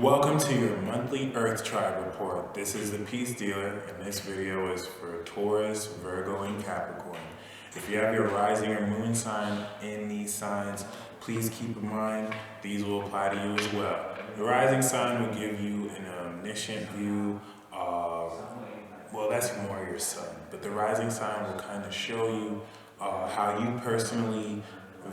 Welcome to your monthly Earth Tribe report. This is the Peace Dealer, and this video is for Taurus, Virgo, and Capricorn. If you have your rising or moon sign in these signs, please keep in mind these will apply to you as well. The rising sign will give you an omniscient view of, well, that's more your sun, but the rising sign will kind of show you how you personally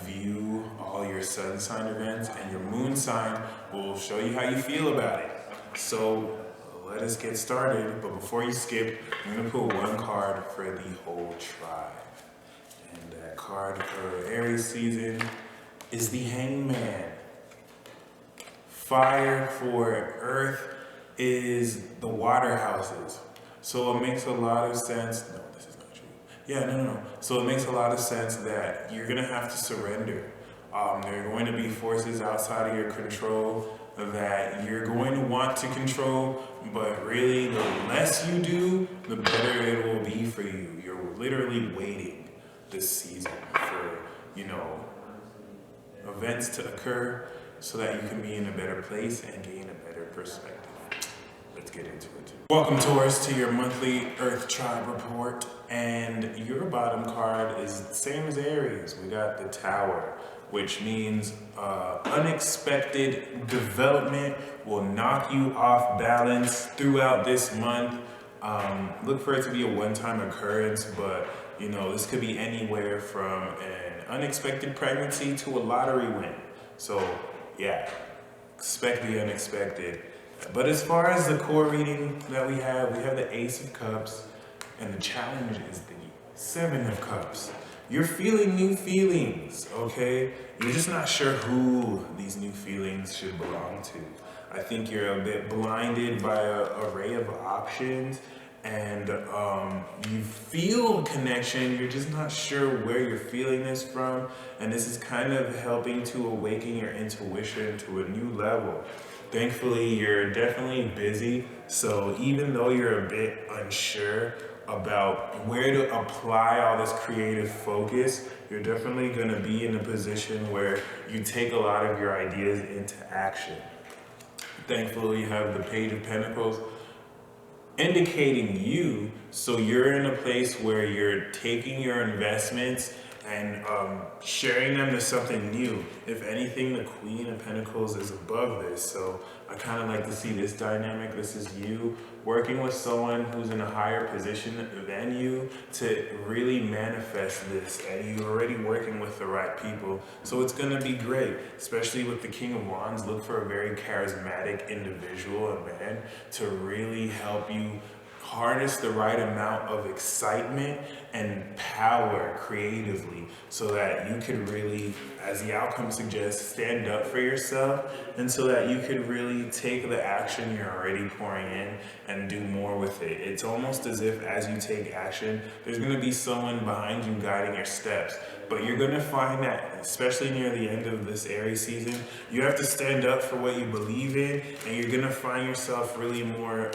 view all your sun sign events, and your moon sign will show you how you feel about it. So let us get started, but before you skip, I'm going to pull one card for the whole tribe. And that card for Aries season is the Hangman. Fire for Earth is the water houses. So it makes a lot of sense. No, this is not true. Yeah, no. So it makes a lot of sense that you're going to have to surrender. There are going to be forces outside of your control that you're going to want to control, but really the less you do, the better it will be for you. You're literally waiting this season for, events to occur so that you can be in a better place and gain a better perspective. Let's get into it. Welcome, Taurus, to your monthly Earth Tribe report. And your bottom card is the same as Aries. We got the Tower, which means unexpected development will knock you off balance throughout this month. Look for it to be a one-time occurrence, but this could be anywhere from an unexpected pregnancy to a lottery win. So yeah, expect the unexpected. But as far as the core reading that we have the Ace of Cups, and the challenge is the Seven of Cups. You're feeling new feelings, okay? You're just not sure who these new feelings should belong to. I think you're a bit blinded by an array of options, and you feel connection, you're just not sure where you're feeling this from, and this is kind of helping to awaken your intuition to a new level. Thankfully, you're definitely busy, so even though you're a bit unsure about where to apply all this creative focus, you're definitely going to be in a position where you take a lot of your ideas into action. Thankfully, you have the Page of Pentacles indicating you, so you're in a place where you're taking your investments and sharing them to something new. If anything, the Queen of Pentacles is above this, so I kind of like to see this dynamic. This is you working with someone who's in a higher position than you to really manifest this, and you're already working with the right people, so it's going to be great. Especially with the King of Wands, look for a very charismatic individual, a man, to really help you harness the right amount of excitement and power creatively so that you can really, as the outcome suggests, stand up for yourself, and so that you can really take the action you're already pouring in and do more with it. It's almost as if as you take action, there's going to be someone behind you guiding your steps. But you're going to find that, especially near the end of this Aries season, you have to stand up for what you believe in, and you're going to find yourself really more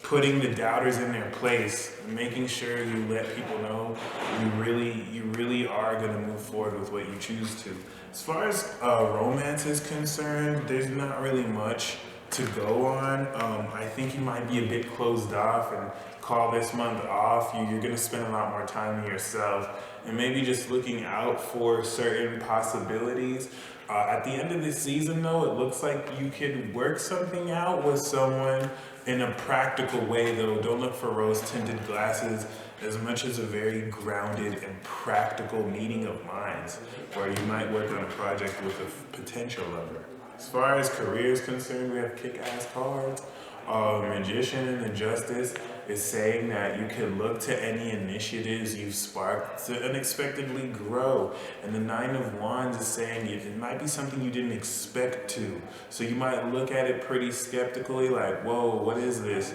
putting the doubters in their place, making sure you let people know you really are going to move forward with what you choose to. As far as romance is concerned, there's not really much to go on. I think you might be a bit closed off and call this month off. You're going to spend a lot more time with yourself and maybe just looking out for certain possibilities. At the end of this season, though, it looks like you could work something out with someone in a practical way, though. Don't look for rose-tinted glasses as much as a very grounded and practical meeting of minds, where you might work on a project with a potential lover. As far as career is concerned, we have kick-ass cards. Magician and the Justice is saying that you can look to any initiatives you've sparked to unexpectedly grow. And the Nine of Wands is saying it might be something you didn't expect to. So you might look at it pretty skeptically, like, whoa, what is this?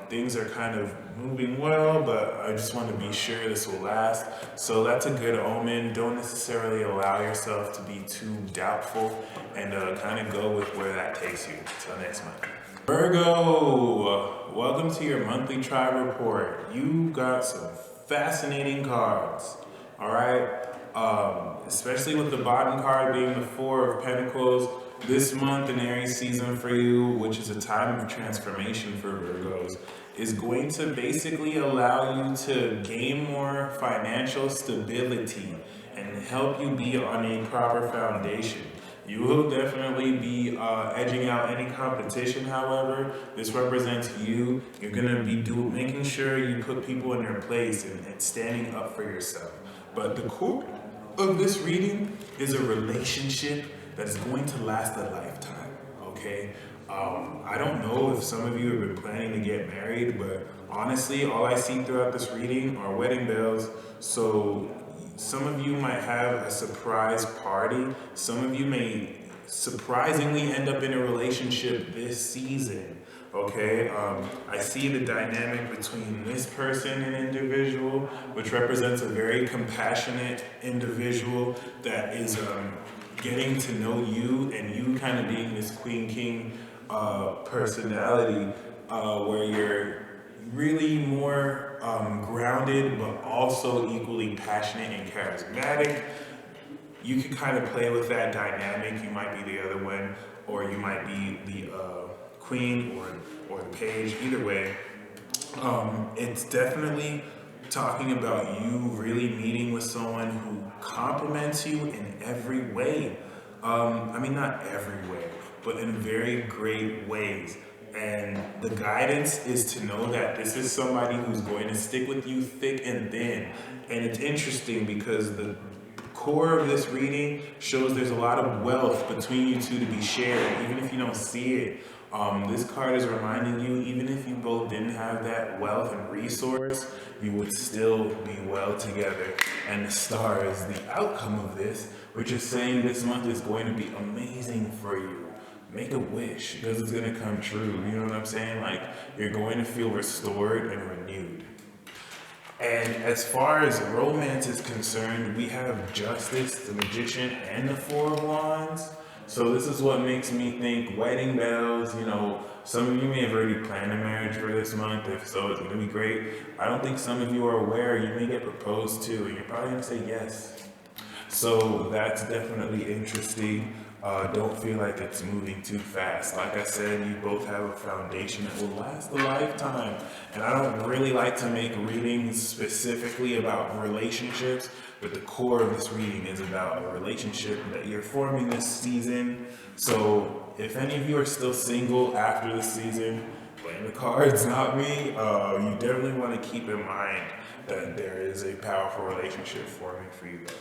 Things are kind of moving well, but I just want to be sure this will last. So that's a good omen. Don't necessarily allow yourself to be too doubtful, and kind of go with where that takes you. Till next month. Virgo, welcome to your monthly tribe report. You got some fascinating cards, all right? Especially with the bottom card being the Four of Pentacles. this month in Aries season for you, which is a time of transformation for Virgos, is going to basically allow you to gain more financial stability and help you be on a proper foundation. You will definitely be edging out any competition, however. This represents you. You're going to be making sure you put people in their place and standing up for yourself. But the core of this reading is a relationship that is going to last a lifetime, okay? I don't know if some of you have been planning to get married, but honestly, all I see throughout this reading are wedding bells. So some of you might have a surprise party. Some of you may surprisingly end up in a relationship this season. Okay, I see the dynamic between this person and individual, which represents a very compassionate individual that is getting to know you, and you kind of being this queen king personality where you're really more grounded, but also equally passionate and charismatic. You can kind of play with that dynamic. You might be the other one, or you might be the queen or the page. Either way, it's definitely talking about you really meeting with someone who compliments you in every way. I mean, not every way, but in very great ways. And the guidance is to know that this is somebody who's going to stick with you thick and thin. And it's interesting because the core of this reading shows there's a lot of wealth between you two to be shared, even if you don't see it. This card is reminding you, even if you both didn't have that wealth and resource, you would still be well together. And the star is the outcome of this, which is saying this month is going to be amazing for you. Make a wish, because it's going to come true. You know what I'm saying? Like, you're going to feel restored and renewed. And as far as romance is concerned, we have Justice, the Magician, and the Four of Wands. So this is what makes me think wedding bells. You know, some of you may have already planned a marriage for this month. If so, it's going to be great. I don't think some of you are aware you may get proposed to, and you're probably going to say yes. So that's definitely interesting. Don't feel like it's moving too fast. Like I said, you both have a foundation that will last a lifetime. And I don't really like to make readings specifically about relationships, but the core of this reading is about a relationship that you're forming this season. So if any of you are still single after this season, blame the cards, not me. You definitely want to keep in mind that there is a powerful relationship forming for you though.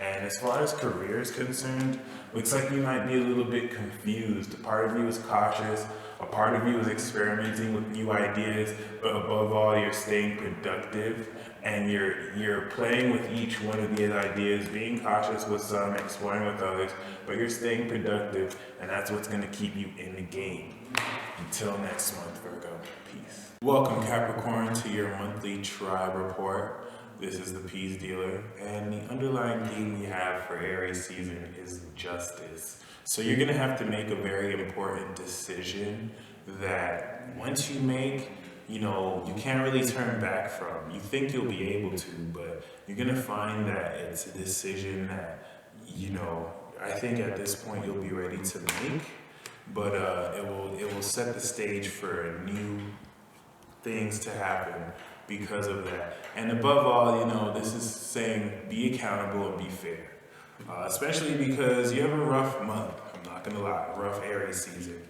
And as far as career is concerned, looks like you might be a little bit confused. A part of you is cautious, a part of you is experimenting with new ideas, but above all, you're staying productive, and you're playing with each one of these ideas, being cautious with some, exploring with others, but you're staying productive, and that's what's going to keep you in the game. Until next month, Virgo. Peace. Welcome, Capricorn, to your monthly tribe report. This is the Peace Dealer, and the underlying theme we have for Aries season is justice. So you're going to have to make a very important decision that once you make, you can't really turn back from. You think you'll be able to, but you're going to find that it's a decision that, I think at this point you'll be ready to make, but it will set the stage for new things to happen because of that. And above all, this is saying be accountable and be fair. Especially because you have a rough month, I'm not gonna lie, rough Aries season.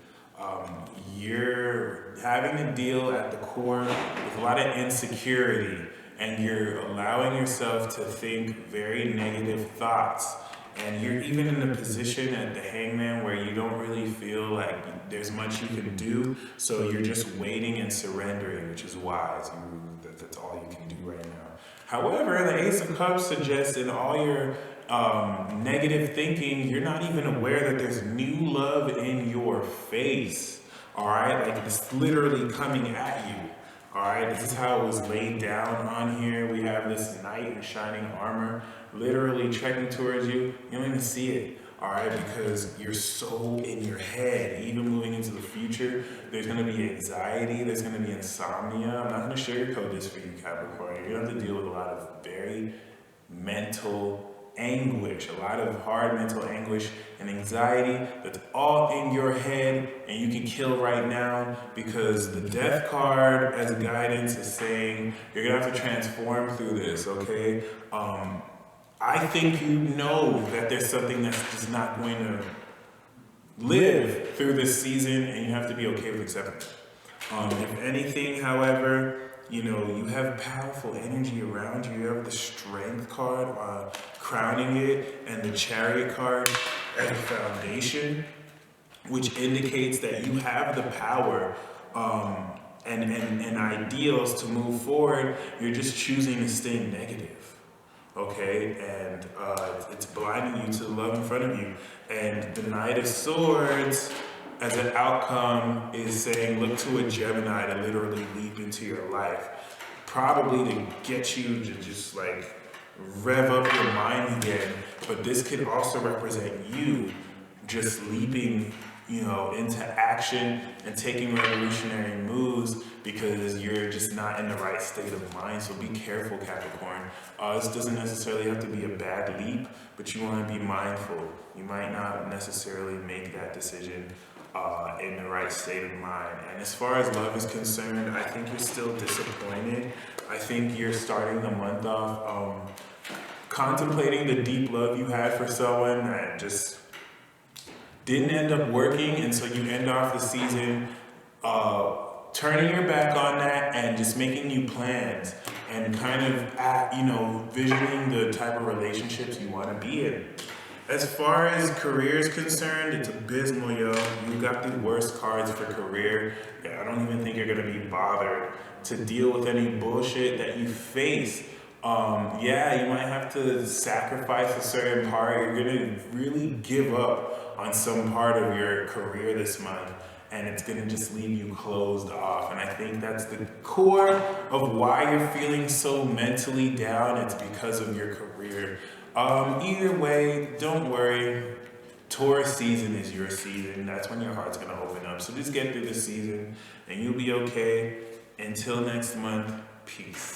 You're having to deal at the core with a lot of insecurity, and you're allowing yourself to think very negative thoughts. And you're even in a position at the hangman where you don't really feel like there's much you can do, so you're just waiting and surrendering, which is wise. That's all you can do right now. However, the Ace of Cups suggests in all your negative thinking, you're not even aware that there's new love in your face. All right, like it's literally coming at you. All right, this is how it was laid down on here. We have this knight in shining armor literally trekking towards you. You don't even see it, all right, because you're so in your head. Even moving into the future, there's going to be anxiety, there's going to be insomnia. I'm not going to sugarcoat this for you, Capricorn. You're going to have to deal with a lot of very mental anguish, a lot of hard mental anguish and anxiety that's all in your head, and you can kill right now, because the death card as a guidance is saying you're gonna have to transform through this, okay? I think you know that there's something that's just not going to live through this season, and you have to be okay with accepting it. If anything, however, you have powerful energy around you. You have the Strength card crowning it, and the Chariot card as a foundation, which indicates that you have the power and ideals to move forward. You're just choosing to stay negative, okay? And it's blinding you to the love in front of you. And the Knight of Swords, as an outcome, is saying look to a Gemini to literally leap into your life, probably to get you to just like rev up your mind again. But this could also represent you just leaping, into action and taking revolutionary moves, because you're just not in the right state of mind. So be careful, Capricorn. This doesn't necessarily have to be a bad leap, but you want to be mindful. You might not necessarily make that decision in the right state of mind. And as far as love is concerned, I think you're still disappointed. I think you're starting the month off contemplating the deep love you had for someone that just didn't end up working, and so you end off the season turning your back on that and just making new plans and kind of visioning the type of relationships you want to be in. As far as career is concerned, it's abysmal, yo. You got the worst cards for career. Yeah, I don't even think you're gonna be bothered to deal with any bullshit that you face. You might have to sacrifice a certain part. You're gonna really give up on some part of your career this month, and it's gonna just leave you closed off. And I think that's the core of why you're feeling so mentally down. It's because of your career. Either way, don't worry. Taurus season is your season. That's when your heart's gonna open up. So just get through the season and you'll be okay. Until next month, peace.